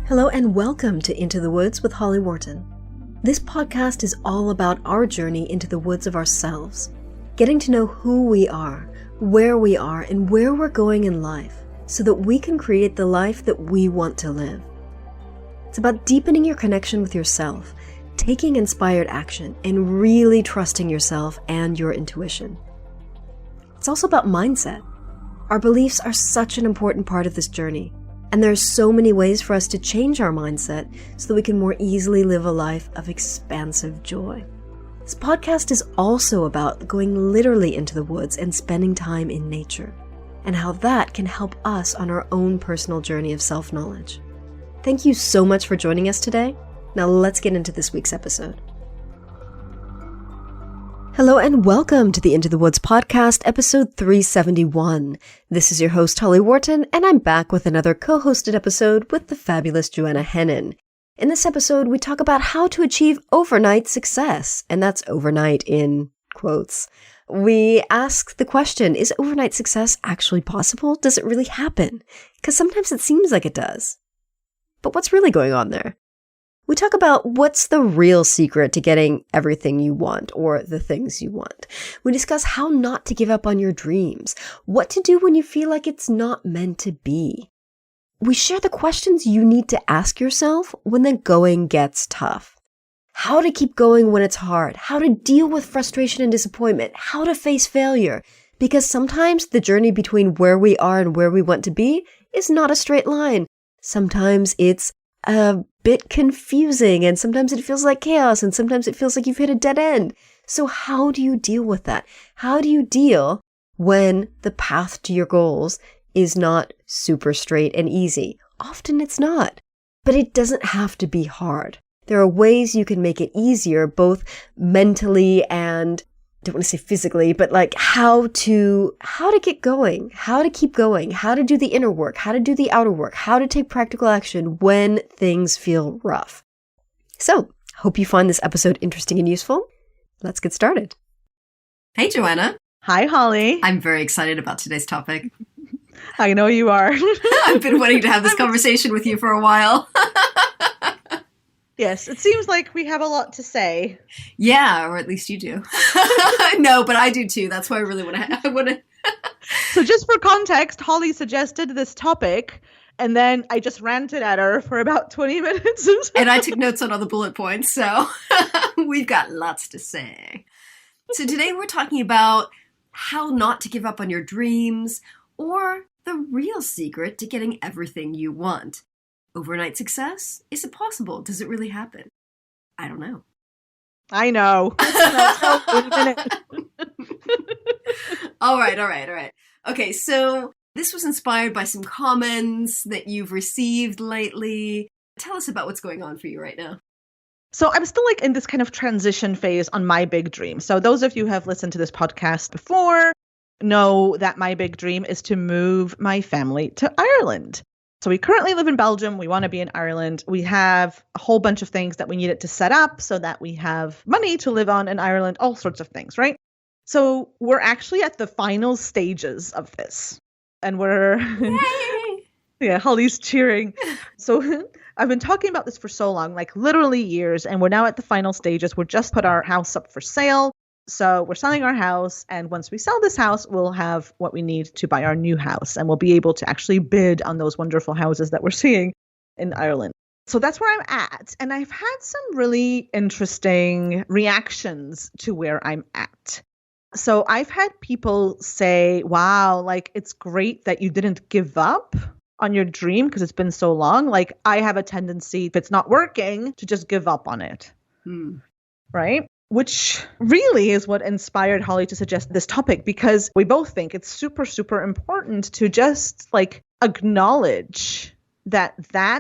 Hello and welcome to Into the Woods with Holly Wharton. This podcast is all about our journey into the woods of ourselves, getting to know who we are, where we are, and where we're going in life so that we can create the life that we want to live. It's about deepening your connection with yourself, taking inspired action, and really trusting yourself and your intuition. It's also about mindset. Our beliefs are such an important part of this journey, and there are so many ways for us to change our mindset so that we can more easily live a life of expansive joy. This podcast is also about going literally into the woods and spending time in nature, and how that can help us on our own personal journey of self-knowledge. Thank you so much for joining us today. Now let's get into this week's episode. Hello and welcome to the Into the Woods podcast, episode 371. This is your host, Holly Wharton, and I'm back with another co-hosted episode with the fabulous Joanna Hennon. In this episode, we talk about how to achieve overnight success, and that's overnight in quotes. We ask the question, is overnight success actually possible? Does it really happen? Because sometimes it seems like it does. But what's really going on there? We talk about what's the real secret to getting everything you want or the things you want. We discuss how not to give up on your dreams, what to do when you feel like it's not meant to be. We share the questions you need to ask yourself when the going gets tough. How to keep going when it's hard, how to deal with frustration and disappointment, how to face failure. Because sometimes the journey between where we are and where we want to be is not a straight line. Sometimes it's a bit confusing, and sometimes it feels like chaos, and sometimes it feels like you've hit a dead end. So how do you deal with that? How do you deal when the path to your goals is not super straight and easy? Often it's not, but it doesn't have to be hard. There are ways you can make it easier, both mentally and, I don't want to say physically, but like how to get going, how to keep going, how to do the inner work, how to do the outer work, how to take practical action when things feel rough. So, hope you find this episode interesting and useful. Let's get started. Hey, Joanna. Hi, Holly. I'm very excited about today's topic. I know you are. I've been wanting to have this conversation with you for a while. Yes, it seems like we have a lot to say. Yeah, or at least you do. No, but I do too. That's why I really want to. So just for context, Holly suggested this topic, and then I just ranted at her for about 20 minutes. And I took notes on all the bullet points, so we've got lots to say. So today we're talking about how not to give up on your dreams, or the real secret to getting everything you want. Overnight success? Is it possible? Does it really happen? I don't know. I know. All right. Okay, so this was inspired by some comments that you've received lately. Tell us about what's going on for you right now. So I'm still in this kind of transition phase on my big dream. So those of you who have listened to this podcast before know that my big dream is to move my family to Ireland. So we currently live in Belgium. We want to be in Ireland. We have a whole bunch of things that we needed to set up so that we have money to live on in Ireland, all sorts of things, right? So we're actually at the final stages of this. And we're... Yeah, Holly's cheering. So I've been talking about this for so long, literally years, and we're now at the final stages. We're just put our house up for sale. So we're selling our house, and once we sell this house, we'll have what we need to buy our new house, and we'll be able to actually bid on those wonderful houses that we're seeing in Ireland. So that's where I'm at, and I've had some really interesting reactions to where I'm at. So I've had people say, wow, it's great that you didn't give up on your dream because it's been so long. I have a tendency, if it's not working, to just give up on it. Right? Which really is what inspired Holly to suggest this topic, because we both think it's super, super important to just acknowledge that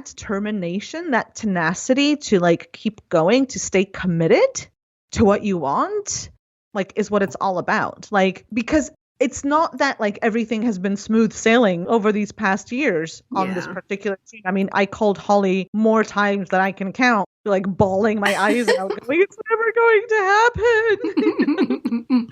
determination, that tenacity to keep going, to stay committed to what you want, is what it's all about. Because it's not that everything has been smooth sailing over these past years on this particular team. I mean, I called Holly more times than I can count, bawling my eyes out, going, it's never going to happen.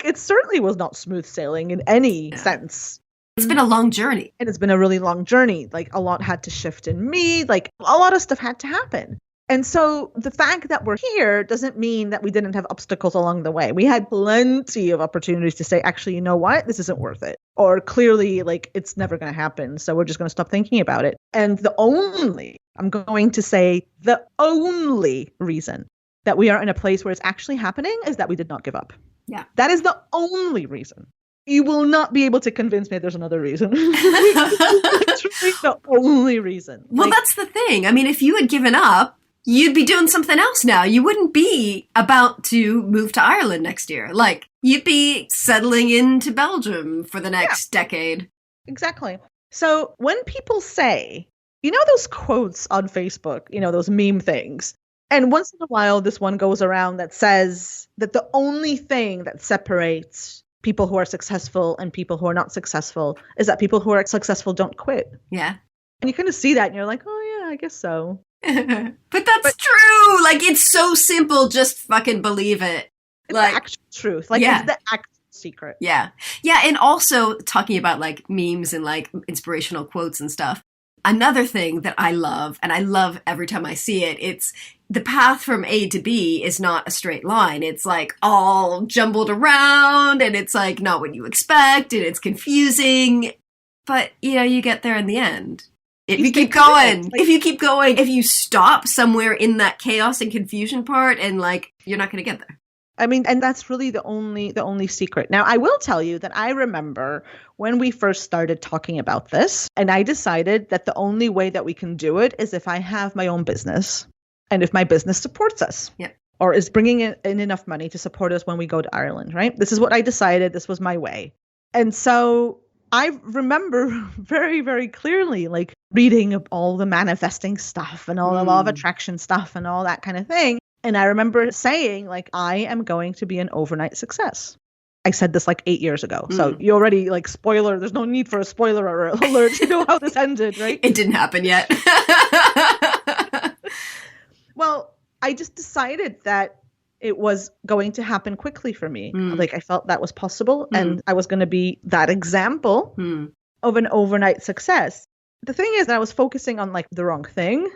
It certainly was not smooth sailing in any sense. It's been a long journey. And it's been a really long journey. Like a lot had to shift in me. Like a lot of stuff had to happen. And so the fact that we're here doesn't mean that we didn't have obstacles along the way. We had plenty of opportunities to say, actually, you know what? This isn't worth it. Or clearly, like, it's never going to happen. So we're just going to stop thinking about it. And I'm going to say the only reason that we are in a place where it's actually happening is that we did not give up. Yeah. That is the only reason. You will not be able to convince me there's another reason. Literally the only reason. Well, that's the thing. I mean, if you had given up, you'd be doing something else now. You wouldn't be about to move to Ireland next year. Like, you'd be settling into Belgium for the next decade. Exactly. So when people say, you know those quotes on Facebook, you know, those meme things, and once in a while this one goes around that says that the only thing that separates people who are successful and people who are not successful is that people who are successful don't quit. Yeah. And you kind of see that and you're like, oh yeah, I guess so. But that's true. Like, it's so simple. Just fucking believe it. It's like, the actual truth. Like, it's the actual secret. Yeah. Yeah. And also talking about like memes and like inspirational quotes and stuff. Another thing that I love, and I love every time I see it, it's the path from A to B is not a straight line. It's like all jumbled around and it's like not what you expect and it's confusing. But, you know, you get there in the end. If you keep going, if you stop somewhere in that chaos and confusion part, and like, you're not going to get there. I mean, and that's really the only secret. Now, I will tell you that I remember when we first started talking about this, and I decided that the only way that we can do it is if I have my own business and if my business supports us. Yeah. Or is bringing in enough money to support us when we go to Ireland, right? This is what I decided. This was my way. And so I remember very, very clearly, like reading all the manifesting stuff and all the law of attraction stuff and all that kind of thing. And I remember saying, like, I am going to be an overnight success. I said this like 8 years ago. So you already, like, spoiler, there's no need for a spoiler alert. You know how this ended, right? It didn't happen yet. Well, I just decided that it was going to happen quickly for me. Like, I felt that was possible. And I was going to be that example of an overnight success. The thing is that I was focusing on, like, the wrong thing.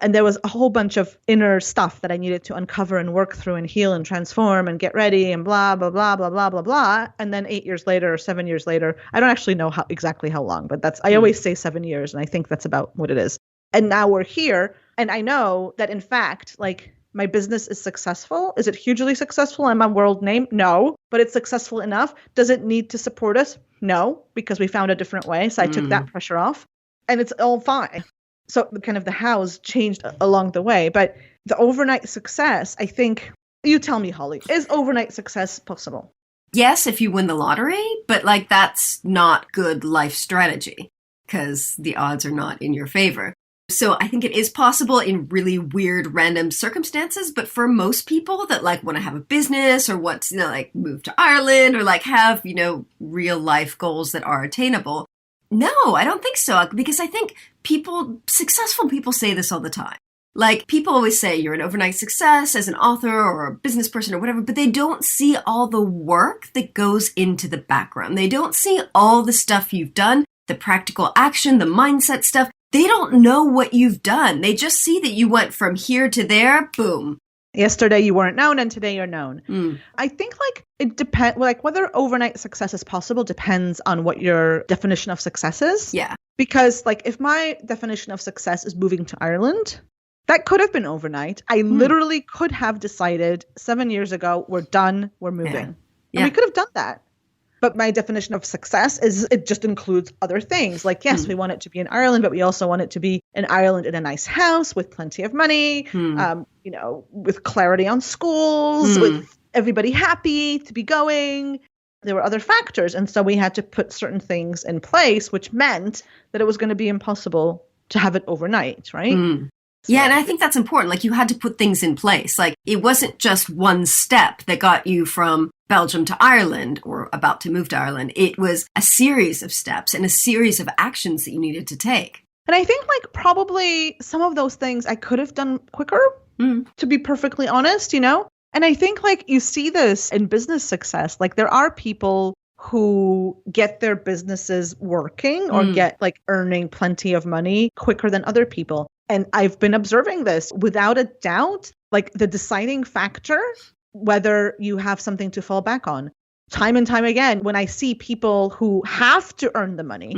And there was a whole bunch of inner stuff that I needed to uncover and work through and heal and transform and get ready and blah, blah, blah, blah, blah, blah, blah. And then 8 years later or 7 years later, I don't actually know exactly how long, but I always say 7 years. And I think that's about what it is. And now we're here. And I know that, in fact, like, my business is successful. Is it hugely successful? I'm a world name? No, but it's successful enough. Does it need to support us? No, because we found a different way. So I took that pressure off and it's all fine. So kind of the hows changed along the way. But the overnight success, I think, you tell me, Holly, is overnight success possible? Yes, if you win the lottery, but like that's not good life strategy because the odds are not in your favor. So I think it is possible in really weird, random circumstances. But for most people that like want to have a business or want to, like move to Ireland or like have, real life goals that are attainable, no, I don't think so. Because I think successful people say this all the time. Like, people always say you're an overnight success as an author or a business person or whatever, but they don't see all the work that goes into the background. They don't see all the stuff you've done, the practical action, the mindset stuff. They don't know what you've done. They just see that you went from here to there, boom. Yesterday you weren't known and today you're known. I think like it depends, like whether overnight success is possible depends on what your definition of success is. Yeah. Because like if my definition of success is moving to Ireland, that could have been overnight. I literally could have decided 7 years ago, we're done, we're moving. Yeah. And we could have done that. But my definition of success is it just includes other things. Like, yes, we want it to be in Ireland, but we also want it to be in Ireland in a nice house with plenty of money, with clarity on schools, with everybody happy to be going. There were other factors. And so we had to put certain things in place, which meant that it was going to be impossible to have it overnight, right? Yeah, and I think that's important. Like, you had to put things in place. Like, it wasn't just one step that got you from Belgium to Ireland or about to move to Ireland. It was a series of steps and a series of actions that you needed to take. And I think, like, probably some of those things I could have done quicker, to be perfectly honest, And I think, like, you see this in business success. Like, there are people who get their businesses working or get like earning plenty of money quicker than other people. And I've been observing this without a doubt, like the deciding factor, whether you have something to fall back on. Time and time again, when I see people who have to earn the money,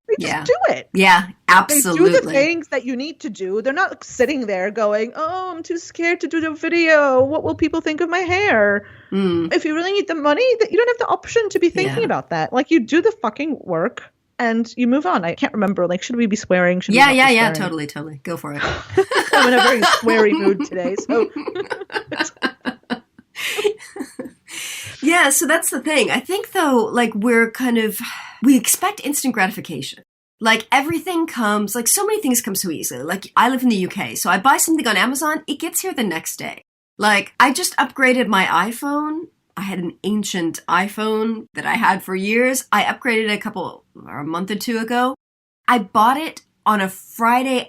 they just do it. Yeah, absolutely. They do the things that you need to do. They're not sitting there going, oh, I'm too scared to do the video. What will people think of my hair? If you really need the money, you don't have the option to be thinking about that. Like, you do the fucking work and you move on. I can't remember. Like, should we be swearing? Should we not be swearing? Totally. Go for it. I'm in a very sweary mood today, so... Yeah, so that's the thing. I think, though, like, we expect instant gratification. Like, everything comes, like, so many things come so easily. Like, I live in the UK, so I buy something on Amazon, it gets here the next day. Like, I just upgraded my iPhone. I had an ancient iPhone that I had for years. I upgraded a month or two ago. I bought it on a Friday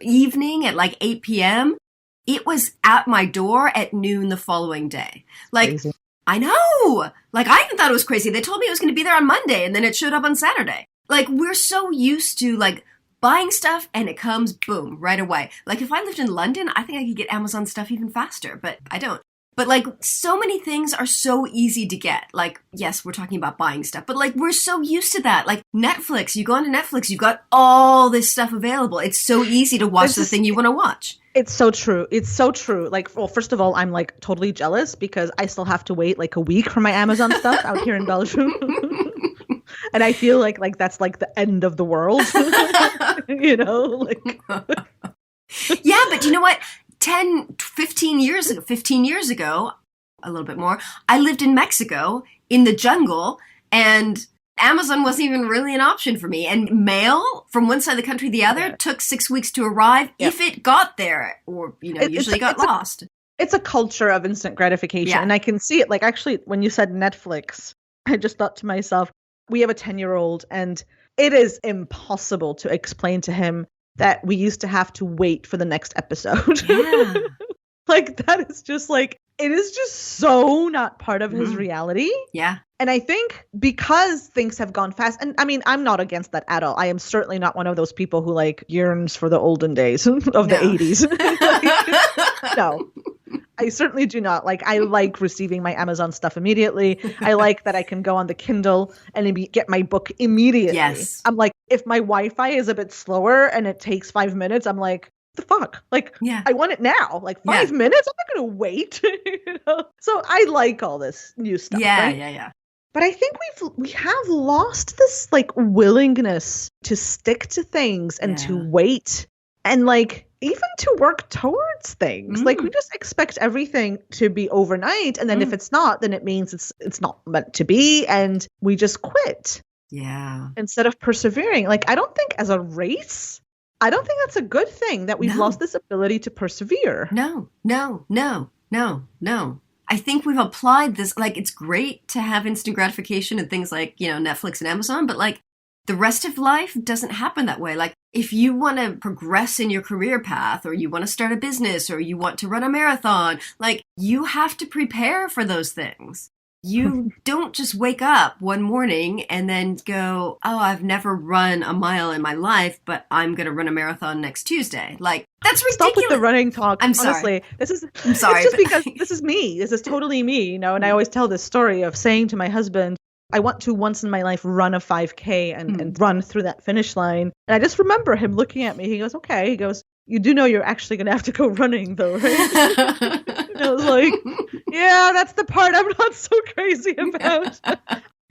evening at like 8 p.m. It was at my door at noon the following day. Like, crazy. I know. Like, I even thought it was crazy. They told me it was going to be there on Monday, and then it showed up on Saturday. Like, we're so used to, like, buying stuff, and it comes, boom, right away. Like, if I lived in London, I think I could get Amazon stuff even faster, but I don't. But, like, so many things are so easy to get. Like, yes, we're talking about buying stuff, but, like, we're so used to that. Like, Netflix, you go onto Netflix, you've got all this stuff available. It's so easy to watch the thing you want to watch. It's so true. It's so true. Like, well, first of all, I'm, like, totally jealous because I still have to wait, like, a week for my Amazon stuff out here in Belgium. And I feel like that's, like, the end of the world. You know? Like... Yeah, but you know what? 15 years ago, a little bit more, I lived in Mexico in the jungle, and Amazon wasn't even really an option for me. And mail from one side of the country to the other took 6 weeks to arrive if it got there, or, usually got lost. It's a culture of instant gratification. And I can see it. Like, actually, when you said Netflix, I just thought to myself, we have a 10-year-old, and it is impossible to explain to him that we used to have to wait for the next episode. Yeah. Like, that is just like, it is just so not part of his reality. Yeah. And I think because things have gone fast, and I mean, I'm not against that at all. I am certainly not one of those people who like yearns for the olden days of the 80s. Like, no, I certainly do not. Like, I like receiving my Amazon stuff immediately. I like that I can go on the Kindle and get my book immediately. Yes. I'm like, if my Wi-Fi is a bit slower and it takes 5 minutes, I'm like, the fuck? Like, I want it now. Like, 5 minutes? I'm not going to wait. So I like all this new stuff. Yeah, right? yeah. But I think we have lost this like willingness to stick to things and to wait and like even to work towards things. Like, we just expect everything to be overnight, and then if it's not, then it means it's not meant to be, and we just quit. Yeah. Instead of persevering. Like, I don't think as a race, I don't think that's a good thing that we've lost this ability to persevere. No. I think we've applied this, like, it's great to have instant gratification and things like, Netflix and Amazon, but like the rest of life doesn't happen that way. Like, if you want to progress in your career path, or you want to start a business, or you want to run a marathon, like, you have to prepare for those things. You don't just wake up one morning and then go, oh, I've never run a mile in my life, but I'm going to run a marathon next Tuesday. Like, that's ridiculous. Stop with the running talk. I'm sorry. Honestly, I'm sorry. It's just because this is me. This is totally me, And I always tell this story of saying to my husband, I want to once in my life run a 5K and run through that finish line. And I just remember him looking at me. He goes, okay. He goes, you do know you're actually going to have to go running though, right? And I was like, yeah, that's the part I'm not so crazy about.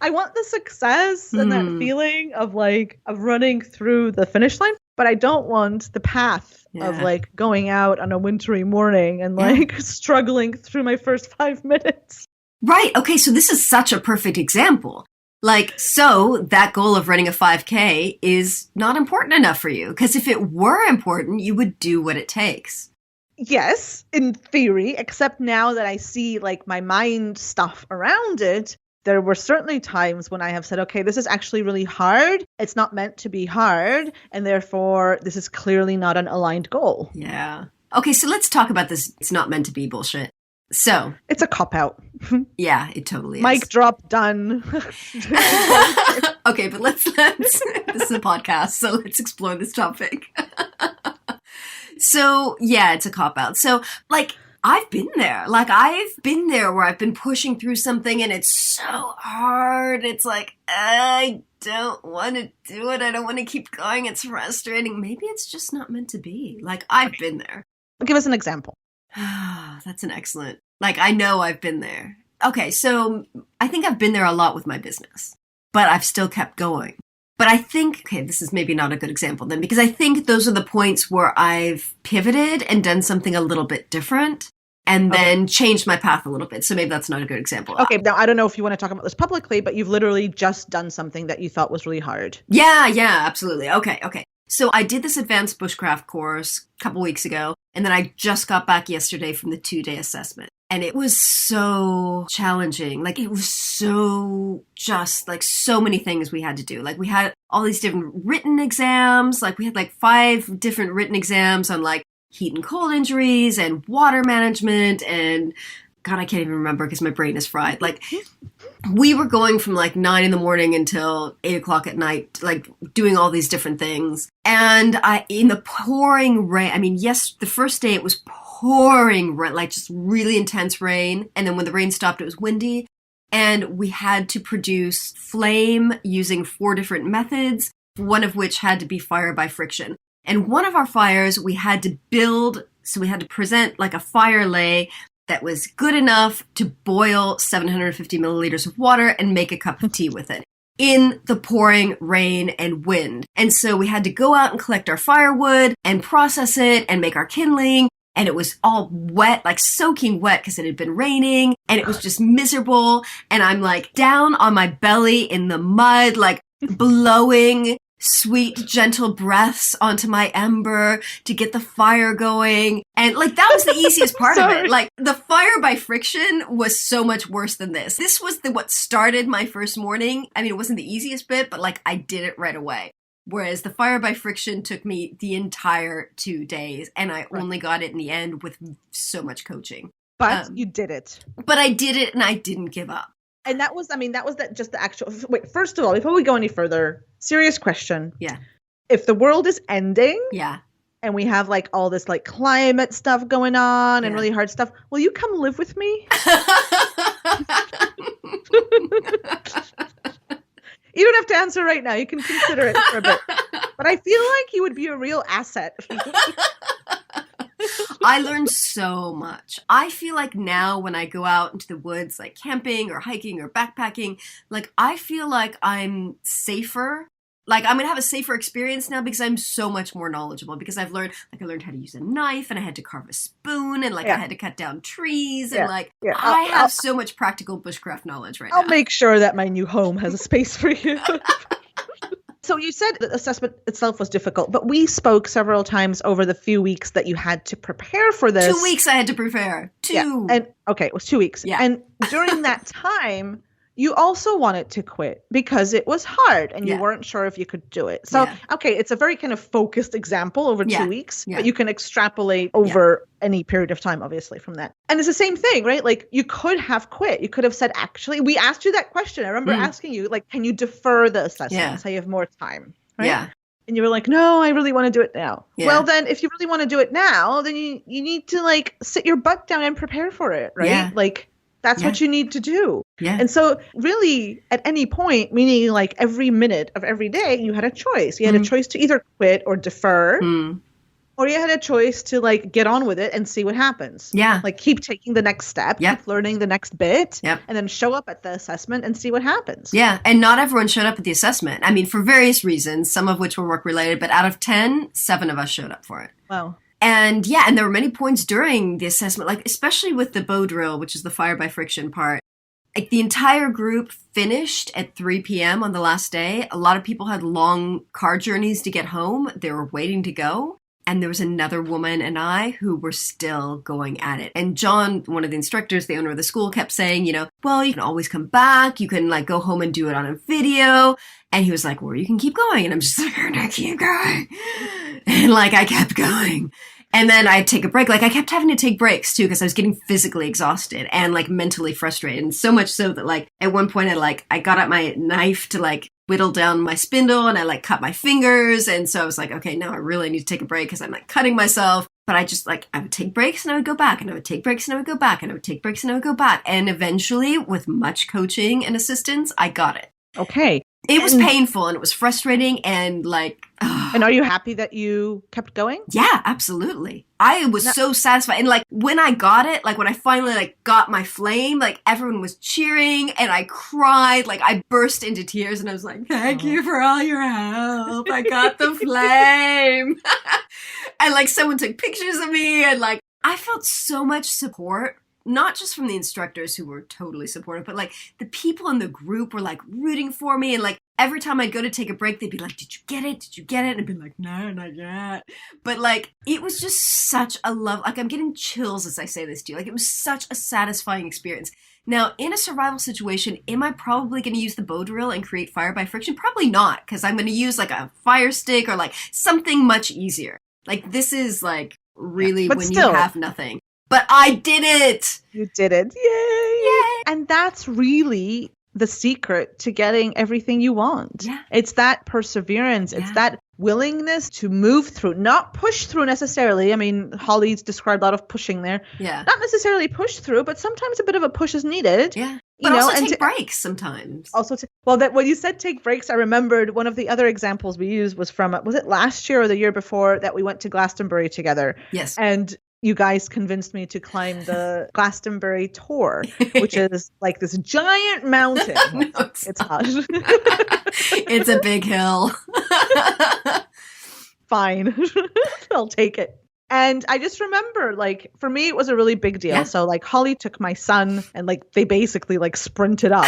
I want the success and that feeling of running through the finish line, but I don't want the path of like going out on a wintry morning and like struggling through my first 5 minutes. Right. Okay. So this is such a perfect example. Like, so that goal of running a 5K is not important enough for you, because if it were important, you would do what it takes. Yes, in theory, except now that I see like my mind stuff around it, there were certainly times when I have said, okay, this is actually really hard. It's not meant to be hard. And therefore, this is clearly not an aligned goal. Yeah. Okay, so let's talk about this. It's not meant to be bullshit. So it's a cop-out. Yeah, it totally is. Mic drop, done. Okay, but let's this is a podcast, so let's explore this topic. So yeah, it's a cop-out. So like, I've been there. Like, I've been there where I've been pushing through something and it's so hard. It's like, I don't want to do it. I don't want to keep going. It's frustrating. Maybe it's just not meant to be. Like, I've been there. Give us an example. That's an excellent. Like, I know I've been there. Okay, so I think I've been there a lot with my business, but I've still kept going. But I think, okay, this is maybe not a good example then, because I think those are the points where I've pivoted and done something a little bit different and then changed my path a little bit. So maybe that's not a good example. Okay, now I don't know if you want to talk about this publicly, but you've literally just done something that you thought was really hard. Yeah, absolutely. Okay. So I did this advanced bushcraft course a couple weeks ago, and then I just got back yesterday from the 2-day assessment. And it was so challenging. Like, it was so many things we had to do. Like, we had all these different written exams. Like, we had like 5 different written exams on like heat and cold injuries and water management. And God, I can't even remember because my brain is fried. Like, we were going from like 9 a.m. until 8 o'clock at night, like doing all these different things. And in the pouring rain, I mean, yes, the first day it was pouring rain, like just really intense rain. And then when the rain stopped, it was windy. And we had to produce flame using 4 different methods, one of which had to be fire by friction. And one of our fires we had to build, so we had to present like a fire lay that was good enough to boil 750 milliliters of water and make a cup of tea with it in the pouring rain and wind. And so we had to go out and collect our firewood and process it and make our kindling. And it was all wet, like soaking wet because it had been raining, and it was just miserable. And I'm like down on my belly in the mud, like blowing sweet, gentle breaths onto my ember to get the fire going. And like, that was the easiest part of it. Like, the fire by friction was so much worse than this. This was what started my first morning. I mean, it wasn't the easiest bit, but like, I did it right away. Whereas the fire by friction took me the entire 2 days, and I only got it in the end with so much coaching. But you did it. But I did it, and I didn't give up. And that was just the actual. Wait, first of all, before we go any further, serious question. Yeah. If the world is ending. Yeah. And we have like all this like climate stuff going on and really hard stuff, will you come live with me? You don't have to answer right now. You can consider it for a bit. But I feel like you would be a real asset. I learned so much. I feel like now when I go out into the woods, like camping or hiking or backpacking, like I feel like I'm safer. Like, I'm going to have a safer experience now because I'm so much more knowledgeable, because I learned how to use a knife, and I had to carve a spoon, and like I had to cut down trees, and I have so much practical bushcraft knowledge right now. I'll make sure that my new home has a space for you. So you said the assessment itself was difficult, but we spoke several times over the few weeks that you had to prepare for this. 2 weeks I had to prepare. 2. Yeah. And okay, it was 2 weeks. Yeah. And during that time, you also wanted to quit because it was hard and you weren't sure if you could do it. So, okay, it's a very kind of focused example over 2 weeks, but you can extrapolate over any period of time, obviously, from that. And it's the same thing, right? Like, you could have quit. You could have said, actually, we asked you that question. I remember asking you, like, can you defer the assessment so you have more time? Right? Yeah. And you were like, no, I really want to do it now. Yeah. Well, then if you really want to do it now, then you need to like sit your butt down and prepare for it, right? Yeah. Like, that's what you need to do. Yeah. And so really at any point, meaning like every minute of every day, you had a choice. You had a choice to either quit or defer, or you had a choice to like get on with it and see what happens. Yeah. Like keep taking the next step, keep learning the next bit, and then show up at the assessment and see what happens. Yeah. And not everyone showed up at the assessment. I mean, for various reasons, some of which were work related, but out of 10, 7 of us showed up for it. Wow. And and there were many points during the assessment, like especially with the bow drill, which is the fire by friction part. Like the entire group finished at 3 p.m. on the last day. A lot of people had long car journeys to get home. They were waiting to go. And there was another woman and I who were still going at it. And John, one of the instructors, the owner of the school, kept saying, well, you can always come back. You can like go home and do it on a video. And he was like, well, you can keep going. And I'm just like, I'm gonna keep going. And like, I kept going. And then I'd take a break. Like I kept having to take breaks too because I was getting physically exhausted and like mentally frustrated. And so much so that like at one point I got out my knife to like whittle down my spindle and I like cut my fingers. And so I was like, okay, now I really need to take a break because I'm like cutting myself. But I just like, I would take breaks and I would go back and I would take breaks and I would go back and I would take breaks and I would go back. And eventually with much coaching and assistance, I got it. Okay. It was painful and it was frustrating and like... And are you happy that you kept going? Yeah, absolutely. I was so satisfied. And like when I got it, like when I finally like got my flame, like everyone was cheering and I cried. Like I burst into tears and I was like, thank you for all your help. I got the flame. And like someone took pictures of me and like I felt so much support. Not just from the instructors who were totally supportive, but like the people in the group were like rooting for me. And like every time I'd go to take a break, they'd be like, did you get it? Did you get it? And I'd be like, no, not yet. But like, it was just such a love. Like I'm getting chills as I say this to you. Like it was such a satisfying experience. Now in a survival situation, am I probably going to use the bow drill and create fire by friction? Probably not. Cause I'm going to use like a fire stick or like something much easier. Like this is like really when still, you have nothing. But I did it! You did it. Yay! Yay! And that's really the secret to getting everything you want. Yeah. It's that perseverance. Yeah. It's that willingness to move through, not push through necessarily. I mean, Holly's described a lot of pushing there. Yeah. Not necessarily push through, but sometimes a bit of a push is needed. Yeah. But also take breaks sometimes. When you said take breaks, I remembered one of the other examples we used was from, was it last year or the year before that we went to Glastonbury together? Yes. And you guys convinced me to climb the Glastonbury Tor, which is like this giant mountain. No, it's not. It's a big hill. Fine. I'll take it. And I just remember, like, for me, it was a really big deal. Yeah. So, like, Holly took my son and, like, they basically, like, sprinted up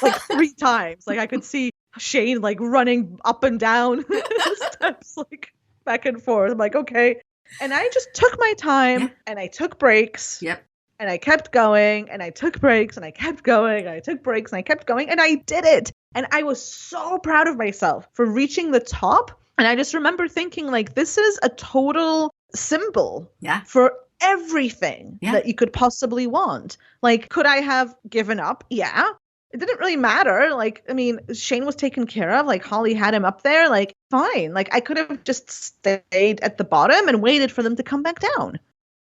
like 3 times. Like, I could see Shane, like, running up and down the steps, like, back and forth. I'm like, okay. And I just took my time and I took breaks. Yep. And I kept going and I took breaks and I kept going and I took breaks and I kept going and I did it. And I was so proud of myself for reaching the top. And I just remember thinking, like, this is a total symbol for everything that you could possibly want. Like, could I have given up? Yeah. It didn't really matter. Like, I mean, Shane was taken care of. Like, Holly had him up there. Like, fine. Like, I could have just stayed at the bottom and waited for them to come back down.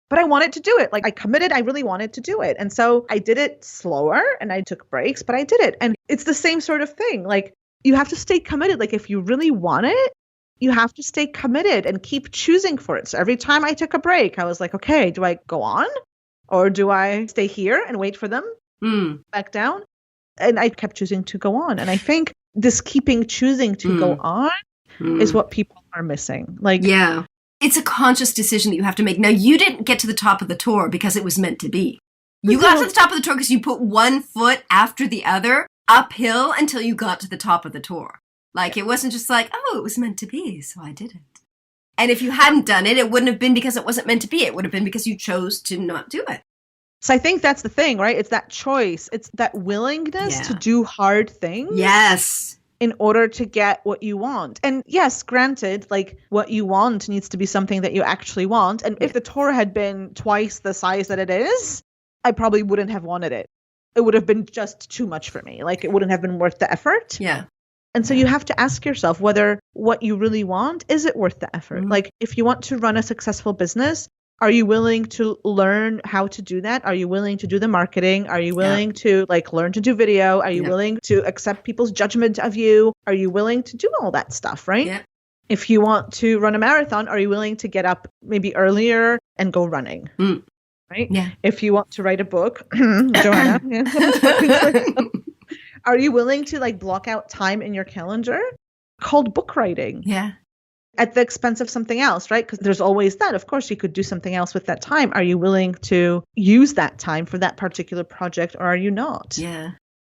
But I wanted to do it. Like, I committed. I really wanted to do it. And so I did it slower and I took breaks, but I did it. And it's the same sort of thing. Like, you have to stay committed. Like, if you really want it, you have to stay committed and keep choosing for it. So every time I took a break, I was like, okay, do I go on or do I stay here and wait for them back down? And I kept choosing to go on. And I think this choosing to go on is what people are missing. Like, yeah, it's a conscious decision that you have to make. Now, you didn't get to the top of the tour because it was meant to be. You got to the top of the tour because you put one foot after the other uphill until you got to the top of the tour. Like, it wasn't just like, oh, it was meant to be, so I did it. And if you hadn't done it, it wouldn't have been because it wasn't meant to be. It would have been because you chose to not do it. So I think that's the thing, right? It's that choice. It's that willingness to do hard things. Yes. In order to get what you want. And yes, granted, like, what you want needs to be something that you actually want. And if the tour had been twice the size that it is, I probably wouldn't have wanted it. It would have been just too much for me. Like, it wouldn't have been worth the effort. Yeah. And so you have to ask yourself whether what you really want, is it worth the effort? Like, if you want to run a successful business, are you willing to learn how to do that? Are you willing to do the marketing? Are you willing to, like, learn to do video? Are you willing to accept people's judgment of you? Are you willing to do all that stuff, right? Yeah. If you want to run a marathon, are you willing to get up maybe earlier and go running? Right? Yeah. If you want to write a book, Joanna, are you willing to, like, block out time in your calendar called book writing? Yeah. At the expense of something else, right? Because there's always that. Of course, you could do something else with that time. Are you willing to use that time for that particular project, or are you not? Yeah.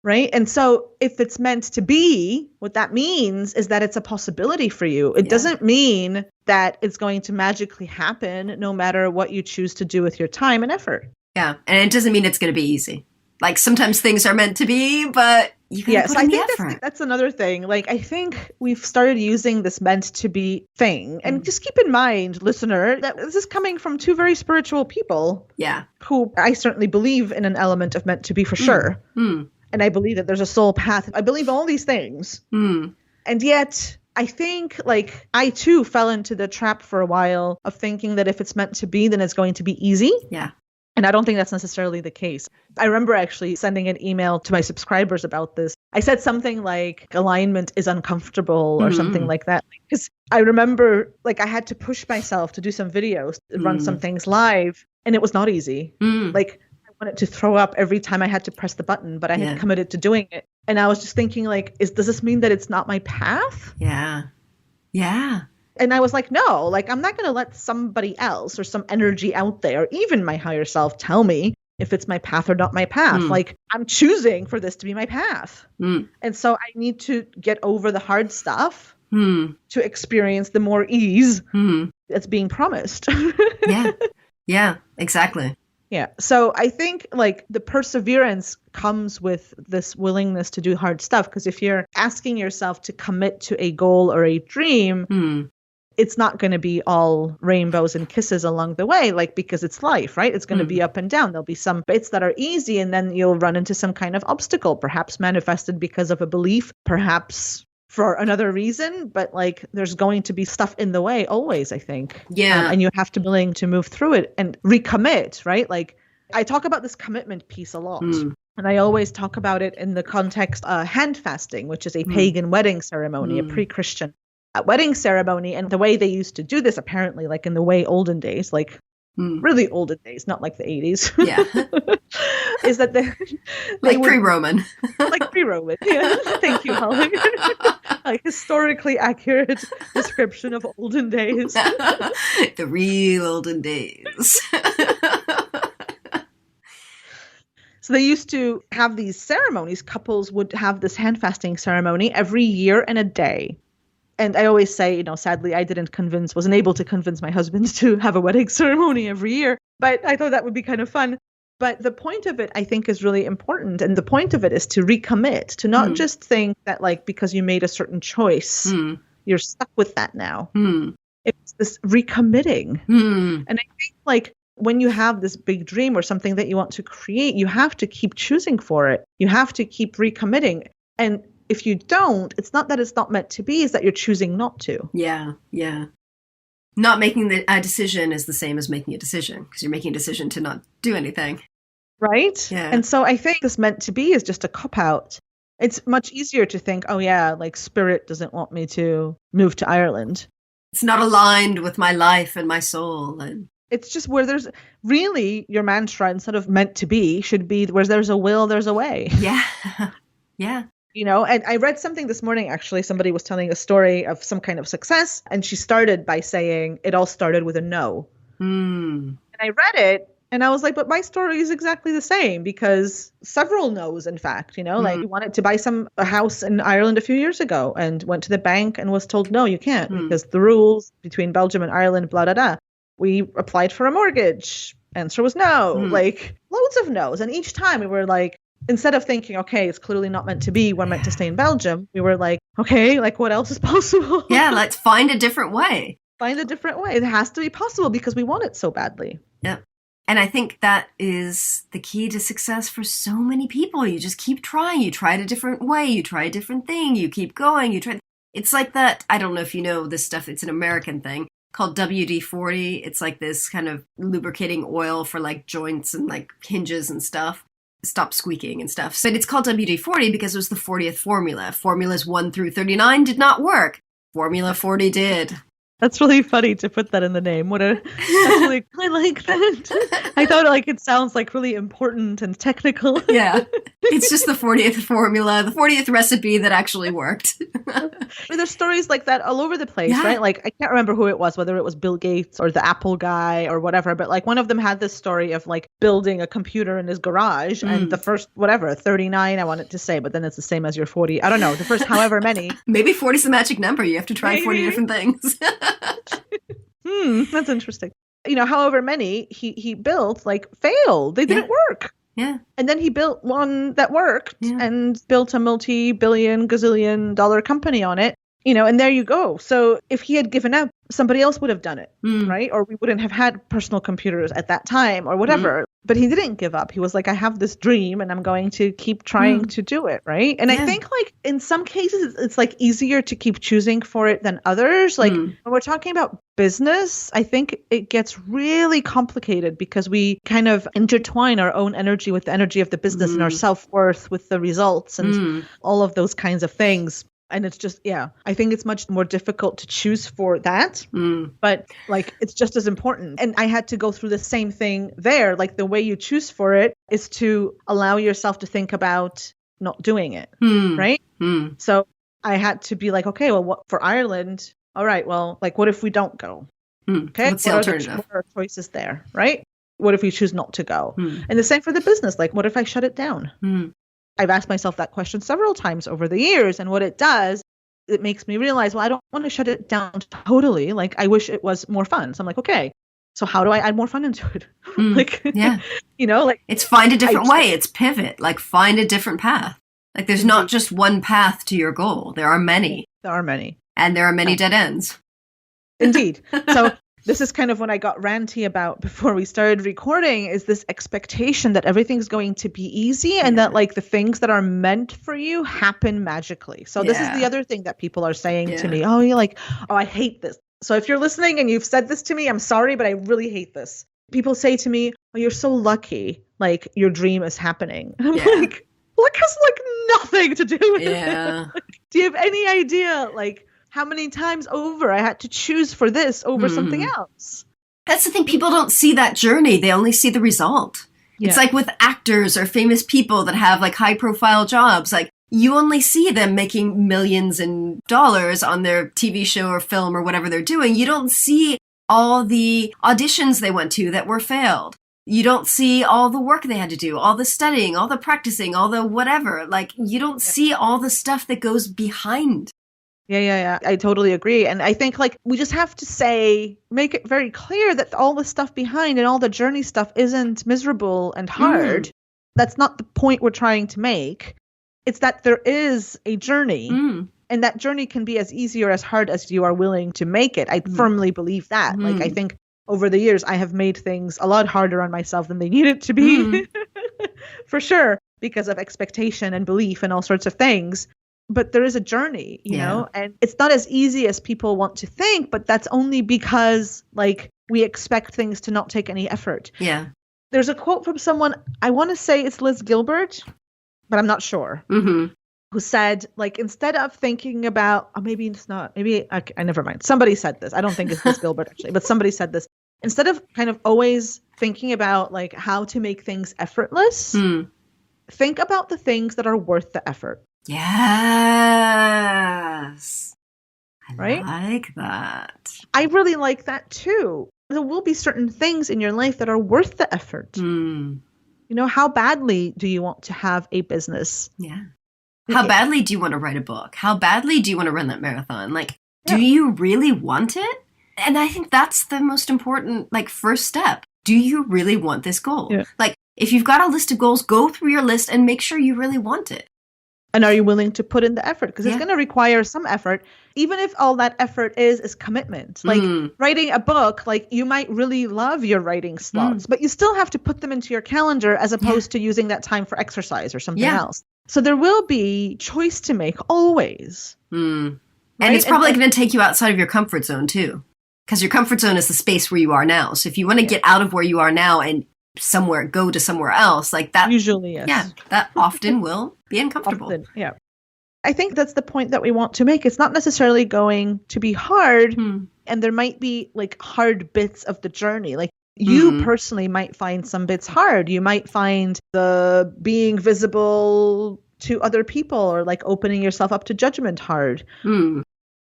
Right? And so if it's meant to be, what that means is that it's a possibility for you. It doesn't mean that it's going to magically happen no matter what you choose to do with your time and effort. Yeah. And it doesn't mean it's going to be easy. Like, sometimes things are meant to be, but you gotta put in the effort. That's another thing. Like, I think we've started using this meant to be thing. And just keep in mind, listener, that this is coming from two very spiritual people. Yeah. Who I certainly believe in an element of meant to be for sure. And I believe that there's a soul path. I believe all these things. And yet, I think, like, I too fell into the trap for a while of thinking that if it's meant to be, then it's going to be easy. Yeah. And I don't think that's necessarily the case. I remember actually sending an email to my subscribers about this. I said something like alignment is uncomfortable or something like that. Because I remember, like, I had to push myself to do some videos, run some things live, and it was not easy. Like, I wanted to throw up every time I had to press the button, but I had committed to doing it. And I was just thinking, like, does this mean that it's not my path? Yeah. Yeah. And I was like, no, like, I'm not going to let somebody else or some energy out there, even my higher self, tell me if it's my path or not my path. Like, I'm choosing for this to be my path. And so I need to get over the hard stuff to experience the more ease that's being promised. Yeah, exactly. Yeah. So I think, like, the perseverance comes with this willingness to do hard stuff. Because if you're asking yourself to commit to a goal or a dream, it's not going to be all rainbows and kisses along the way, like, because it's life, right? It's going to be up and down. There'll be some bits that are easy, and then you'll run into some kind of obstacle, perhaps manifested because of a belief, perhaps for another reason. But, like, there's going to be stuff in the way always, I think. Yeah. And you have to be willing to move through it and recommit, right? Like, I talk about this commitment piece a lot. And I always talk about it in the context hand fasting, which is a pagan wedding ceremony, a pre-Christian wedding ceremony. And the way they used to do this, apparently, like in the way olden days, like really olden days, not like the 80s. Yeah. Is that they like pre-Roman. Like pre-Roman. Yeah. Thank you, Holly. Like, historically accurate description of olden days. The real olden days. So they used to have these ceremonies. Couples would have this hand fasting ceremony every year and a day. And I always say, you know, sadly, I wasn't able to convince my husband to have a wedding ceremony every year. But I thought that would be kind of fun. But the point of it, I think, is really important. And the point of it is to recommit, to not just think that, like, because you made a certain choice, you're stuck with that now. It's this recommitting. And I think, like, when you have this big dream or something that you want to create, you have to keep choosing for it. You have to keep recommitting. And if you don't, it's not that it's not meant to be, it's that you're choosing not to. Yeah, yeah. Not making a decision is the same as making a decision, because you're making a decision to not do anything. Right? Yeah. And so I think this meant to be is just a cop-out. It's much easier to think, oh yeah, like, spirit doesn't want me to move to Ireland. It's not aligned with my life and my soul. And it's just where there's really your mantra, instead of meant to be, should be where there's a will, there's a way. Yeah. Yeah. You know, and I read something this morning, actually. Somebody was telling a story of some kind of success, and she started by saying it all started with a no. And I read it, and I was like, but my story is exactly the same, because several no's, in fact, you know, like, we wanted to buy a house in Ireland a few years ago and went to the bank and was told, no, you can't, because the rules between Belgium and Ireland, blah, blah, blah. We applied for a mortgage. Answer was no, like, loads of no's. And each time we were like, instead of thinking, okay, it's clearly not meant to be, we're meant to stay in Belgium, we were like, okay, like, what else is possible? Yeah, let's find a different way. Find a different way. It has to be possible because we want it so badly. Yeah. And I think that is the key to success for so many people. You just keep trying. You try it a different way. You try a different thing. You keep going. It's like that. I don't know if you know this stuff. It's an American thing called WD-40. It's like this kind of lubricating oil for, like, joints and, like, hinges and stuff. Stop squeaking and stuff. So it's called WD-40 because it was the 40th formula. Formulas 1 through 39 did not work. Formula 40 did. That's really funny to put that in the name. I like that. I thought, like, it sounds like really important and technical. Yeah. It's just the 40th formula, the 40th recipe that actually worked. There's stories like that all over the place, right? Like, I can't remember who it was, whether it was Bill Gates or the Apple guy or whatever, but, like, one of them had this story of, like, building a computer in his garage and the first, 39, I wanted to say, but then it's the same as your 40. I don't know. The first however many. Maybe 40 is the magic number. You have to try 40 different things. That's interesting. You know, however many he built, like, failed. They didn't work. Yeah. And then he built one that worked Yeah. and built a multi-billion, gazillion dollar company on it, and there you go. So if he had given up, somebody else would have done it, right? Or we wouldn't have had personal computers at that time or whatever. But he didn't give up. He was like, I have this dream and I'm going to keep trying to do it, right? And I think like in some cases, it's like easier to keep choosing for it than others. Like when we're talking about business, I think it gets really complicated because we kind of intertwine our own energy with the energy of the business and our self-worth with the results and all of those kinds of things. And it's just, I think it's much more difficult to choose for that, but like, it's just as important. And I had to go through the same thing there. Like the way you choose for it is to allow yourself to think about not doing it. Right. So I had to be like, okay, well, what for Ireland? All right. Well, like, what if we don't go? Okay. What's the alternative? What are our choices there? Right. What if we choose not to go? And the same for the business. Like, what if I shut it down? I've asked myself that question several times over the years. And what it does, it makes me realize, well, I don't want to shut it down totally. Like, I wish it was more fun. So I'm like, okay, so how do I add more fun into it? Like, like it's find a different way. It's pivot, like find a different path. Like there's not just one path to your goal. There are many. There are many. And there are many dead ends. Indeed. So this is kind of what I got ranty about before we started recording, is this expectation that everything's going to be easy and that like the things that are meant for you happen magically. So this is the other thing that people are saying to me. Oh, you're like, oh, I hate this. So if you're listening and you've said this to me, I'm sorry, but I really hate this. People say to me, oh, you're so lucky. Like your dream is happening. And I'm like, luck has like nothing to do with it. Like, do you have any idea? Like, how many times over I had to choose for this over something else. That's the thing. People don't see that journey. They only see the result. It's like with actors or famous people that have like high profile jobs. Like you only see them making millions in dollars on their TV show or film or whatever they're doing. You don't see all the auditions they went to that were failed. You don't see all the work they had to do, all the studying, all the practicing, all the whatever. Like you don't see all the stuff that goes behind. Yeah. I totally agree. And I think like we just have to make it very clear that all the stuff behind and all the journey stuff isn't miserable and hard. That's not the point we're trying to make. It's that there is a journey and that journey can be as easy or as hard as you are willing to make it. I firmly believe that. Like I think over the years, I have made things a lot harder on myself than they needed to be for sure, because of expectation and belief and all sorts of things. But there is a journey, you know, and it's not as easy as people want to think, but that's only because like we expect things to not take any effort. Yeah. There's a quote from someone, I want to say it's Liz Gilbert, but I'm not sure, who said like, instead of thinking about, oh, maybe it's not, maybe I never mind. Somebody said this. I don't think it's Liz Gilbert actually, but somebody said this. Instead of kind of always thinking about like how to make things effortless, think about the things that are worth the effort. Yes. I like that. I really like that too. There will be certain things in your life that are worth the effort. You know, how badly do you want to have a business? Yeah. How badly do you want to write a book? How badly do you want to run that marathon? Like, do you really want it? And I think that's the most important, like, first step. Do you really want this goal? Yeah. Like, if you've got a list of goals, go through your list and make sure you really want it. And are you willing to put in the effort? Because it's going to require some effort, even if all that effort is commitment. Like writing a book, like you might really love your writing slots, but you still have to put them into your calendar as opposed to using that time for exercise or something else. So there will be choice to make always. Right? And it's probably going to take you outside of your comfort zone too. Because your comfort zone is the space where you are now. So if you want to get out of where you are now and go to somewhere else, like that usually that often will be uncomfortable. I think that's the point that we want to make. It's not necessarily going to be hard, and there might be like hard bits of the journey. Like you personally might find some bits hard. You might find the being visible to other people or like opening yourself up to judgment hard.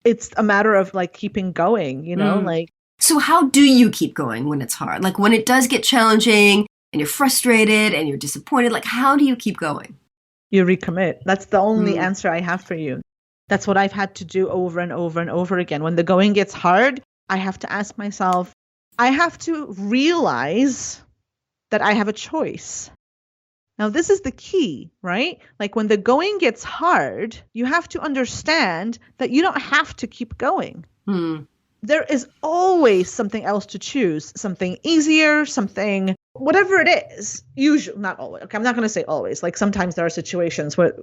It's a matter of like keeping going, you know, like. So how do you keep going when it's hard? Like when it does get challenging and you're frustrated and you're disappointed, like how do you keep going? You recommit. That's the only answer I have for you. That's what I've had to do over and over and over again. When the going gets hard, I have to ask myself, I have to realize that I have a choice. Now, this is the key, right? Like when the going gets hard, you have to understand that you don't have to keep going. There is always something else to choose, something easier, something, whatever it is. Usually, not always. Okay, I'm not going to say always. Like sometimes there are situations where,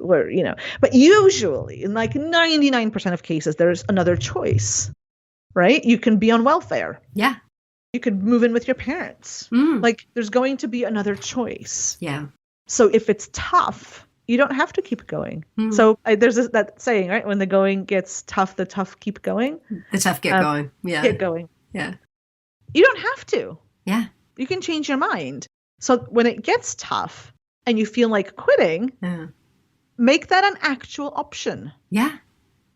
but usually in like 99% of cases, there's another choice, right? You can be on welfare. Yeah. You could move in with your parents. Like there's going to be another choice. Yeah. So if it's tough, you don't have to keep going. So there's that saying, right? When the going gets tough, the tough keep going. The tough get going. Yeah. Get going. Yeah. You don't have to. Yeah. You can change your mind. So when it gets tough and you feel like quitting, make that an actual option. Yeah.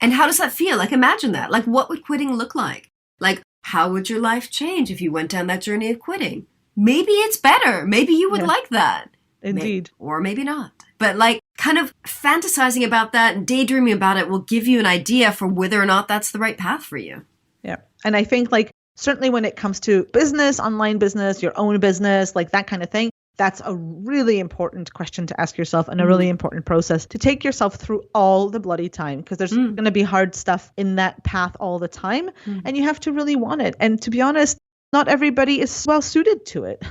And how does that feel? Like imagine that. Like what would quitting look like? Like how would your life change if you went down that journey of quitting? Maybe it's better. Maybe you would like that. Indeed. Or maybe not. But like kind of fantasizing about that and daydreaming about it will give you an idea for whether or not that's the right path for you. Yeah. And I think like certainly when it comes to business, online business, your own business, like that kind of thing, that's a really important question to ask yourself and a really important process to take yourself through all the bloody time, because there's going to be hard stuff in that path all the time and you have to really want it. And to be honest, not everybody is well suited to it.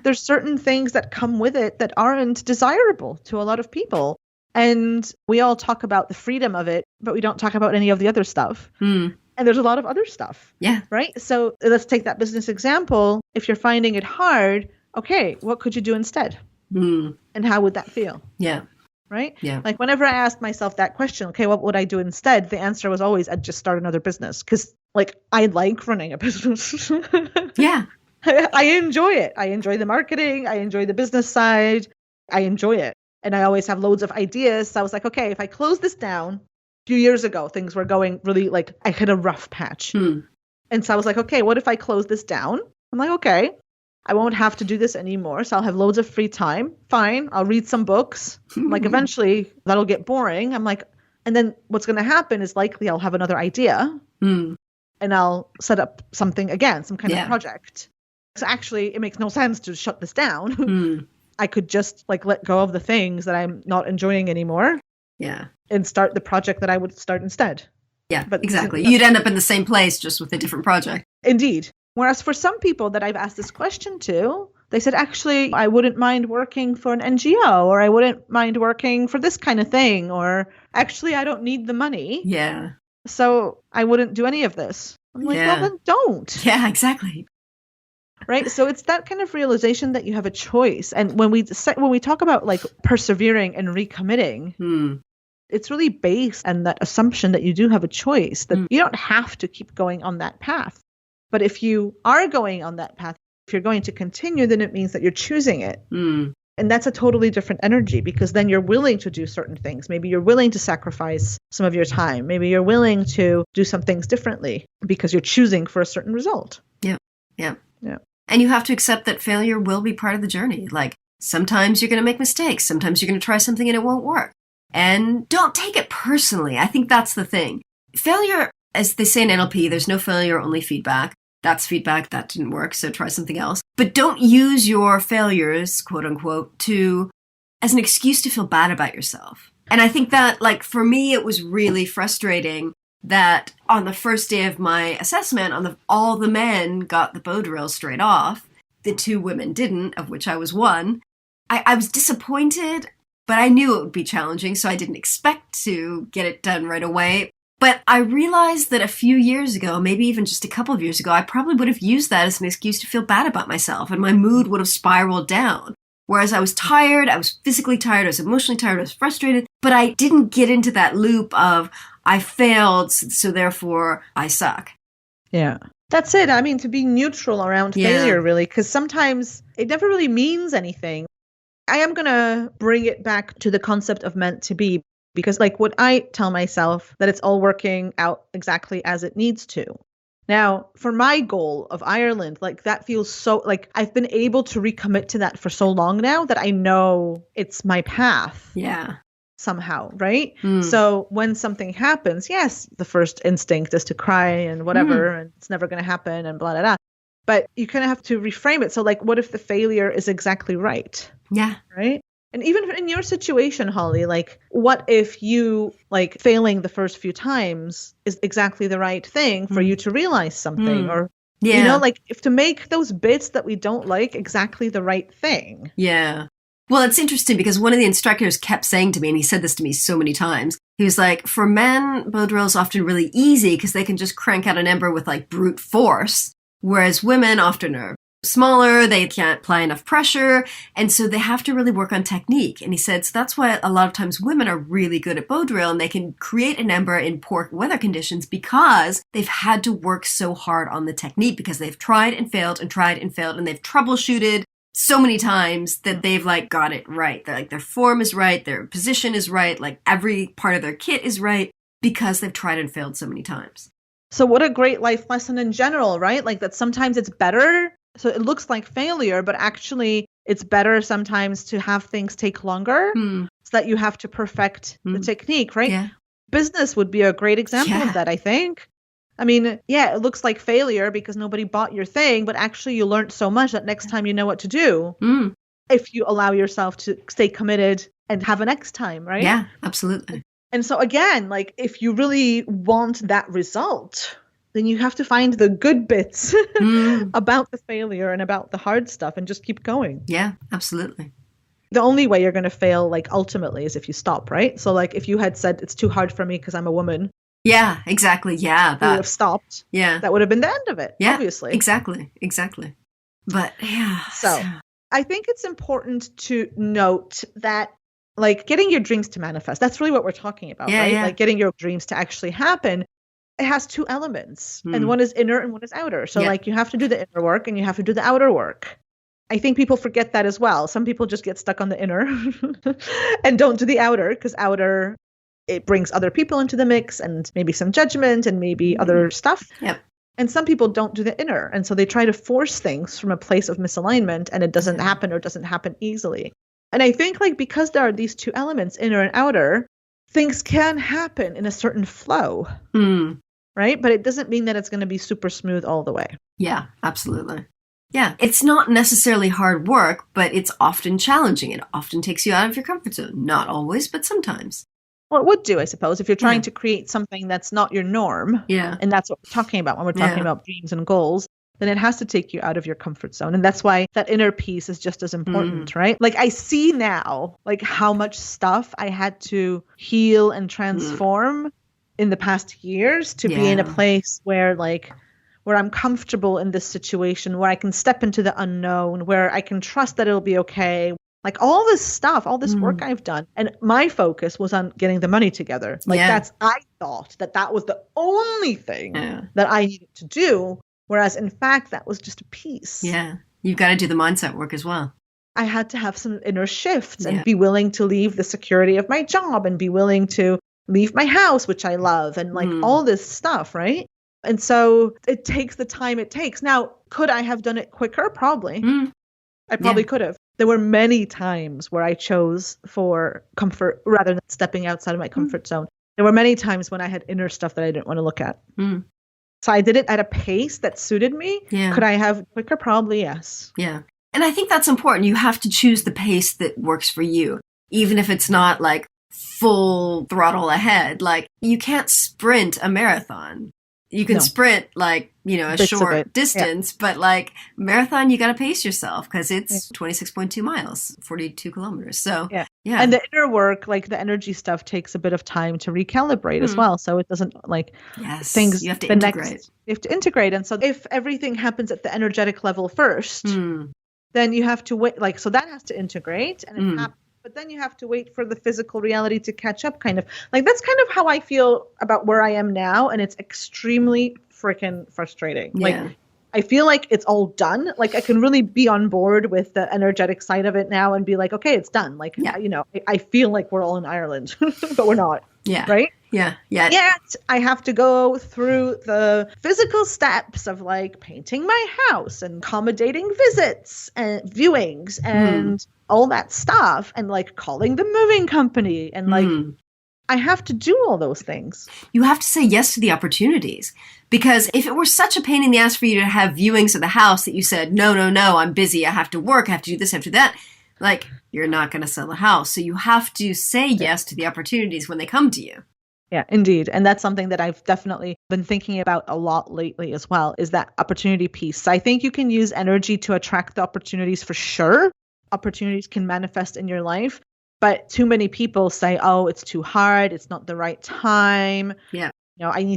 There's certain things that come with it that aren't desirable to a lot of people. And we all talk about the freedom of it, but we don't talk about any of the other stuff. And there's a lot of other stuff. Yeah. Right? So let's take that business example. If you're finding it hard, okay, what could you do instead? And how would that feel? Yeah. Right? Yeah. Like whenever I asked myself that question, okay, what would I do instead? The answer was always, I'd just start another business. Because like I like running a business. Yeah. I enjoy it. I enjoy the marketing. I enjoy the business side. I enjoy it. And I always have loads of ideas. So I was like, okay, if I close this down, a few years ago, things were going really like I hit a rough patch. And so I was like, okay, what if I close this down? I'm like, okay, I won't have to do this anymore. So I'll have loads of free time. Fine. I'll read some books. Like eventually that'll get boring. I'm like, and then what's going to happen is likely I'll have another idea and I'll set up something again, some kind of project. So actually it makes no sense to shut this down. I could just like let go of the things that I'm not enjoying anymore. Yeah. And start the project that I would start instead. Yeah, but exactly. You'd end up in the same place just with a different project. Indeed. Whereas for some people that I've asked this question to, they said, actually, I wouldn't mind working for an NGO, or I wouldn't mind working for this kind of thing, or actually, I don't need the money. Yeah. So I wouldn't do any of this. I'm like, well, then don't. Yeah, exactly. Right. So it's that kind of realization that you have a choice. And when we talk about like persevering and recommitting, it's really based on that assumption that you do have a choice, that you don't have to keep going on that path. But if you are going on that path, if you're going to continue, then it means that you're choosing it. And that's a totally different energy, because then you're willing to do certain things. Maybe you're willing to sacrifice some of your time. Maybe you're willing to do some things differently because you're choosing for a certain result. Yeah. Yeah. Yeah. And you have to accept that failure will be part of the journey. Like sometimes you're going to make mistakes. Sometimes you're going to try something and it won't work. And don't take it personally. I think that's the thing. Failure, as they say in NLP, there's no failure, only feedback. That's feedback. That didn't work, so try something else. But don't use your failures, quote unquote, as an excuse to feel bad about yourself. And I think that, like, for me, it was really frustrating that on the first day of my assessment, all the men got the bow drill straight off. The 2 women didn't, of which I was one. I was disappointed, but I knew it would be challenging, so I didn't expect to get it done right away. But I realized that a few years ago, maybe even just a couple of years ago, I probably would have used that as an excuse to feel bad about myself, and my mood would have spiraled down. Whereas I was tired, I was physically tired, I was emotionally tired, I was frustrated, but I didn't get into that loop of I failed, so therefore I suck. Yeah. That's it. I mean, to be neutral around failure, really, because sometimes it never really means anything. I am going to bring it back to the concept of meant to be. Because like what I tell myself that it's all working out exactly as it needs to. Now, for my goal of Ireland, like that feels so like I've been able to recommit to that for so long now that I know it's my path. Yeah. Somehow, right? So when something happens, yes, the first instinct is to cry and whatever, and it's never going to happen and blah, blah, blah. But you kind of have to reframe it. So like, what if the failure is exactly right? Yeah. Right? And even in your situation, Holly, like, what if you, like, failing the first few times is exactly the right thing for you to realize something? Or, you know, like, if to make those bits that we don't like exactly the right thing. Yeah. Well, it's interesting because one of the instructors kept saying to me, and he said this to me so many times, he was like, for men, bow drill is often really easy because they can just crank out an ember with like brute force, whereas women often are smaller, they can't apply enough pressure, and so they have to really work on technique. And he said, so that's why a lot of times women are really good at bow drill and they can create an ember in poor weather conditions because they've had to work so hard on the technique, because they've tried and failed and tried and failed, and they've troubleshooted so many times that they've like got it right. They're like, their form is right, their position is right, like every part of their kit is right because they've tried and failed so many times. So what a great life lesson in general, right? Like that sometimes it's better. So it looks like failure, but actually it's better sometimes to have things take longer so that you have to perfect the technique, right? Yeah. Business would be a great example of that, I think. I mean, yeah, it looks like failure because nobody bought your thing, but actually you learned so much that next time you know what to do if you allow yourself to stay committed and have a next time, right? Yeah, absolutely. And so again, like if you really want that result, then you have to find the good bits about the failure and about the hard stuff and just keep going. Yeah, absolutely. The only way you're going to fail, like ultimately, is if you stop, right? So like if you had said it's too hard for me because I'm a woman. Yeah, exactly. Yeah. You would have stopped. Yeah. That would have been the end of it, obviously. Exactly. But yeah. So I think it's important to note that like getting your dreams to manifest, that's really what we're talking about, right? Yeah. Like getting your dreams to actually happen. It has two elements, and one is inner and one is outer. So like you have to do the inner work and you have to do the outer work. I think people forget that as well. Some people just get stuck on the inner and don't do the outer, because outer, it brings other people into the mix and maybe some judgment and maybe other stuff. Yep. And some people don't do the inner. And so they try to force things from a place of misalignment, and it doesn't happen or doesn't happen easily. And I think like because there are these two elements, inner and outer, things can happen in a certain flow. Right? But it doesn't mean that it's going to be super smooth all the way. Yeah, absolutely. Yeah, it's not necessarily hard work, but it's often challenging. It often takes you out of your comfort zone. Not always, but sometimes. Well, it would do, I suppose, if you're trying to create something that's not your norm. Yeah. And that's what we're talking about when we're talking about dreams and goals. Then it has to take you out of your comfort zone. And that's why that inner piece is just as important, right? Like I see now, like how much stuff I had to heal and transform in the past years to be in a place where I'm comfortable in this situation, where I can step into the unknown, where I can trust that it'll be okay. Like all this stuff, all this work I've done. And my focus was on getting the money together. Like I thought that was the only thing that I needed to do. Whereas in fact, that was just a piece. Yeah. You've got to do the mindset work as well. I had to have some inner shifts and be willing to leave the security of my job and be willing to leave my house, which I love, and like all this stuff, right? And so it takes the time it takes. Now, could I have done it quicker? Probably. I probably could have. There were many times where I chose for comfort rather than stepping outside of my comfort zone. There were many times when I had inner stuff that I didn't want to look at. So I did it at a pace that suited me. Yeah. Could I have quicker? Probably yes. Yeah. And I think that's important. You have to choose the pace that works for you, even if it's not like full throttle ahead. Like you can't sprint a marathon. You can sprint like, a Bits short distance, but like marathon, you got to pace yourself because it's 26.2 miles, 42 kilometers. So yeah. And the inner work, like the energy stuff, takes a bit of time to recalibrate as well. So it doesn't like things. You have to integrate. You have to integrate. And so if everything happens at the energetic level first, then you have to wait. Like, so that has to integrate and it happens. But then you have to wait for the physical reality to catch up, kind of. Like, that's kind of how I feel about where I am now. And it's extremely freaking frustrating. Yeah. Like, I feel like it's all done. Like, I can really be on board with the energetic side of it now and be like, okay, it's done. Like, I feel like we're all in Ireland, but we're not. Yeah. Right? Yeah. Yet I have to go through the physical steps of like painting my house and accommodating visits and viewings and all that stuff and like calling the moving company and like I have to do all those things. You have to say yes to the opportunities, because if it were such a pain in the ass for you to have viewings of the house that you said, no, I'm busy, I have to work, I have to do this, I have to do that, like you're not going to sell a house. So you have to say yes to the opportunities when they come to you. Yeah, indeed. And that's something that I've definitely been thinking about a lot lately as well, is that opportunity piece. I think you can use energy to attract the opportunities for sure. Opportunities can manifest in your life, but too many people say, oh, it's too hard. It's not the right time. Yeah.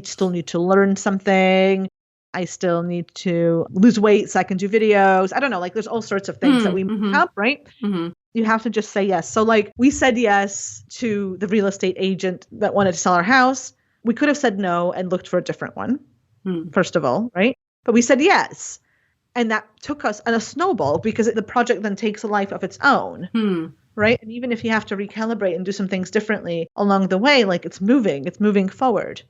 Still need to learn something. I still need to lose weight so I can do videos. I don't know, like there's all sorts of things that we have, right? Mm-hmm. You have to just say yes. So like we said yes to the real estate agent that wanted to sell our house. We could have said no and looked for a different one, first of all, right? But we said yes. And that took us on a snowball because the project then takes a life of its own, right? And even if you have to recalibrate and do some things differently along the way, like it's moving forward,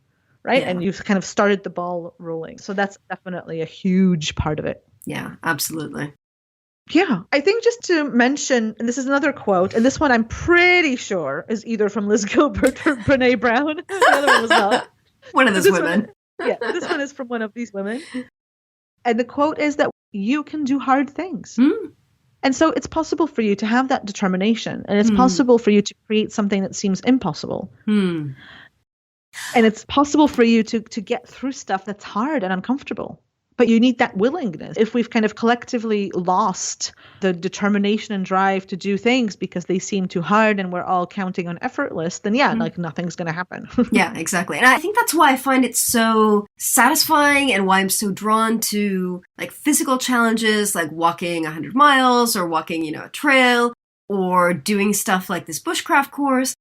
right? Yeah. And you've kind of started the ball rolling. So that's definitely a huge part of it. Yeah, absolutely. Yeah, I think just to mention, and this is another quote, and this one I'm pretty sure is either from Liz Gilbert or Brene Brown. The other one was not. One of those women. This one is from one of these women. And the quote is that you can do hard things. And so it's possible for you to have that determination, and it's possible for you to create something that seems impossible. And it's possible for you to get through stuff that's hard and uncomfortable. But you need that willingness. If we've kind of collectively lost the determination and drive to do things because they seem too hard and we're all counting on effortless, then like nothing's going to happen. Yeah, exactly. And I think that's why I find it so satisfying and why I'm so drawn to like physical challenges, like walking 100 miles or walking, a trail or doing stuff like this bushcraft course.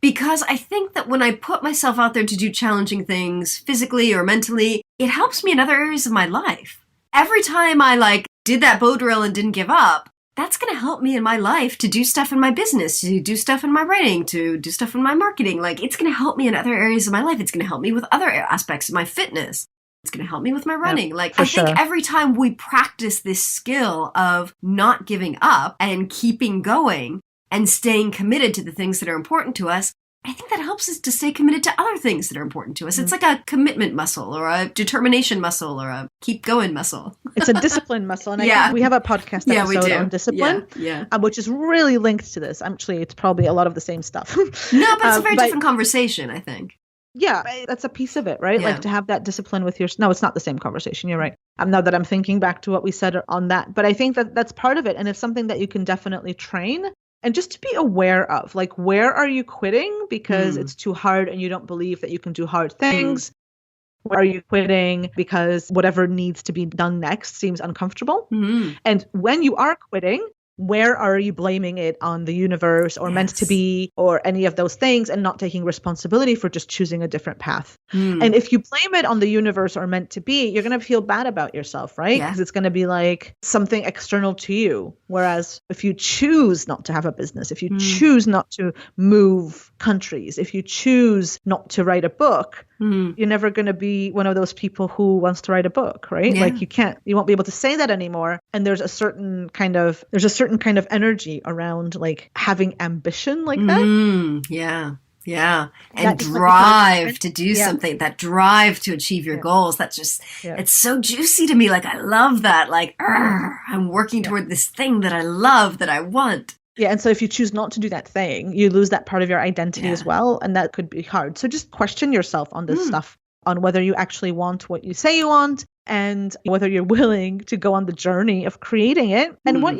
Because I think that when I put myself out there to do challenging things physically or mentally, it helps me in other areas of my life. Every time I did that bow drill and didn't give up, that's going to help me in my life to do stuff in my business, to do stuff in my writing, to do stuff in my marketing. It's going to help me in other areas of my life. It's going to help me with other aspects of my fitness. It's going to help me with my running. I think every time we practice this skill of not giving up and keeping going, and staying committed to the things that are important to us, I think that helps us to stay committed to other things that are important to us. It's like a commitment muscle or a determination muscle or a keep going muscle. It's a discipline muscle. And I think we have a podcast episode on discipline, which is really linked to this. Actually, it's probably a lot of the same stuff. No, but it's a very different conversation, I think. Yeah, that's a piece of it, right? Yeah. Like to have that discipline with no, it's not the same conversation. You're right. Now that I'm thinking back to what we said on that, but I think that that's part of it. And it's something that you can definitely train. And just to be aware of, where are you quitting because it's too hard and you don't believe that you can do hard things? Where are you quitting because whatever needs to be done next seems uncomfortable? And when you are quitting, where are you blaming it on the universe or meant to be or any of those things and not taking responsibility for just choosing a different path? And if you blame it on the universe or meant to be, you're going to feel bad about yourself, right? Because it's going to be like something external to you. Whereas if you choose not to have a business, if you choose not to move countries, if you choose not to write a book, you're never going to be one of those people who wants to write a book, right? You won't be able to say that anymore. And there's a certain kind of energy around having ambition like that. Yeah. And drive to do something, that drive to achieve your goals. That's just, it's so juicy to me. I love that. I'm working toward this thing that I love, that I want. Yeah. And so if you choose not to do that thing, you lose that part of your identity as well. And that could be hard. So just question yourself on this stuff, on whether you actually want what you say you want and whether you're willing to go on the journey of creating it and what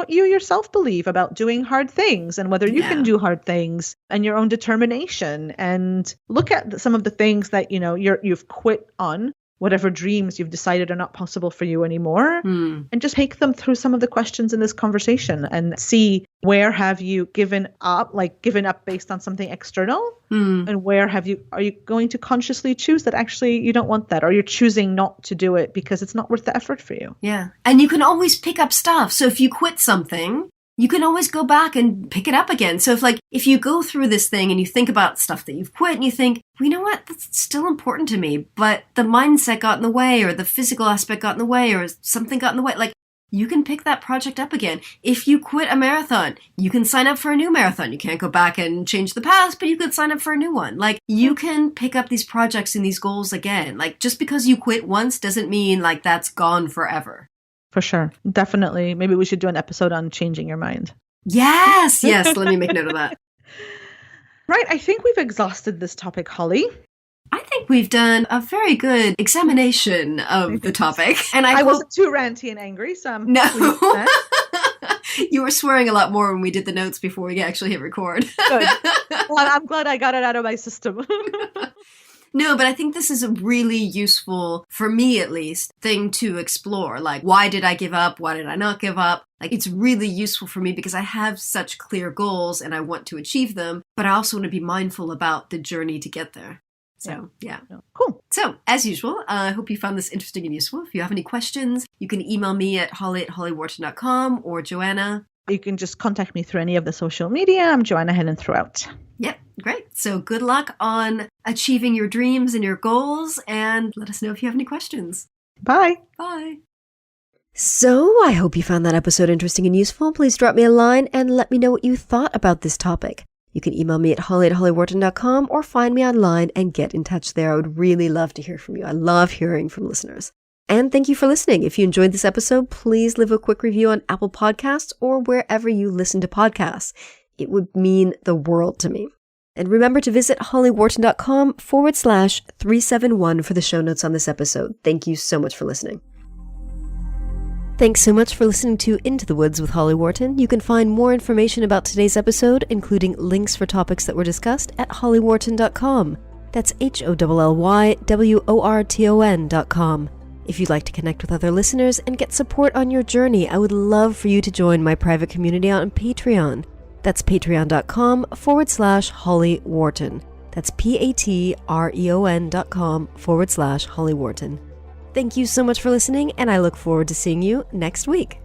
you yourself believe about doing hard things and whether you can do hard things and your own determination, and look at some of the things that, you've quit on, whatever dreams you've decided are not possible for you anymore, and just take them through some of the questions in this conversation and see where have you given up based on something external, and where are you going to consciously choose that actually you don't want that, or you're choosing not to do it because it's not worth the effort for you. Yeah. And you can always pick up stuff. So if you quit something, you can always go back and pick it up again. So if you go through this thing and you think about stuff that you've quit and you think, well, you know what, that's still important to me, but the mindset got in the way or the physical aspect got in the way or something got in the way, you can pick that project up again. If you quit a marathon, you can sign up for a new marathon. You can't go back and change the past, but you can sign up for a new one. You can pick up these projects and these goals again. Just because you quit once doesn't mean that's gone forever. For sure. Definitely. Maybe we should do an episode on changing your mind. Yes, yes. Let me make note of that. Right. I think we've exhausted this topic, Holly. I think we've done a very good examination of the topic. And I hope... wasn't too ranty and angry, so I'm No. pleased with that. You were swearing a lot more when we did the notes before we actually hit record. Good. Well, I'm glad I got it out of my system. No, but I think this is a really useful, for me at least, thing to explore. Like, why did I give up? Why did I not give up? Like, it's really useful for me because I have such clear goals and I want to achieve them, but I also want to be mindful about the journey to get there. So, yeah. Cool. So, as usual, I hope you found this interesting and useful. If you have any questions, you can email me at holly@hollywharton.com or Joanna. You can just contact me through any of the social media. I'm Joanna Hennon throughout. Yep, great. So good luck on achieving your dreams and your goals, and let us know if you have any questions. Bye. Bye. So, I hope you found that episode interesting and useful. Please drop me a line and let me know what you thought about this topic. You can email me at holly@hollywharton.com or find me online and get in touch there. I would really love to hear from you. I love hearing from listeners. And thank you for listening. If you enjoyed this episode, please leave a quick review on Apple Podcasts or wherever you listen to podcasts. It would mean the world to me. And remember to visit hollywharton.com/371 for the show notes on this episode. Thank you so much for listening. Thanks so much for listening to Into the Woods with Holly Wharton. You can find more information about today's episode, including links for topics that were discussed, at hollywharton.com. That's HOLLYWORTON.com. If you'd like to connect with other listeners and get support on your journey, I would love for you to join my private community on Patreon. That's patreon.com/Holly Wharton. That's patreon.com/Holly Wharton. Thank you so much for listening, and I look forward to seeing you next week.